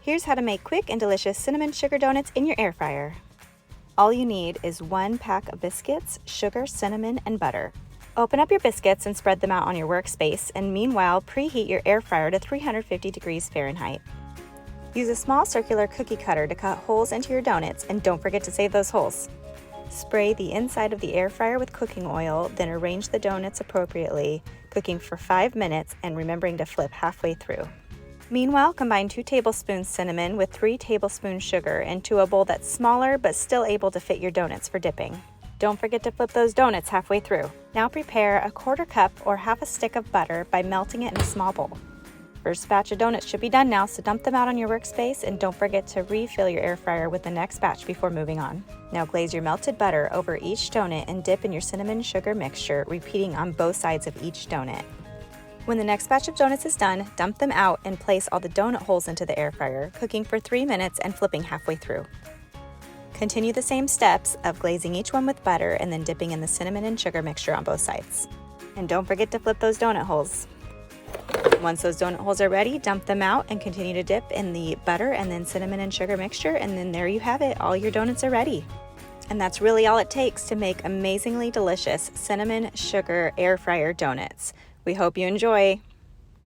Here's how to make quick and delicious cinnamon sugar donuts in your air fryer. All you need is 1 pack of biscuits, sugar, cinnamon, and butter. Open up your biscuits and spread them out on your workspace, and meanwhile preheat your air fryer to 350 degrees Fahrenheit. Use a small circular cookie cutter to cut holes into your donuts, and don't forget to save those holes. Spray the inside of the air fryer with cooking oil, then arrange the donuts appropriately, cooking for 5 minutes and remembering to flip halfway through. Meanwhile, combine 2 tablespoons cinnamon with 3 tablespoons sugar into a bowl that's smaller but still able to fit your donuts for dipping. Don't forget to flip those donuts halfway through. Now prepare a 1/4 cup or half a stick of butter by melting it in a small bowl. First batch of donuts should be done now, so dump them out on your workspace and don't forget to refill your air fryer with the next batch before moving on. Now glaze your melted butter over each donut and dip in your cinnamon sugar mixture, repeating on both sides of each donut. When the next batch of donuts is done, dump them out and place all the donut holes into the air fryer, cooking for 3 minutes and flipping halfway through. Continue the same steps of glazing each one with butter and then dipping in the cinnamon and sugar mixture on both sides. And don't forget to flip those donut holes. Once those donut holes are ready, dump them out and continue to dip in the butter and then cinnamon and sugar mixture, and then there you have it, all your donuts are ready. And that's really all it takes to make amazingly delicious cinnamon sugar air fryer donuts. We hope you enjoy.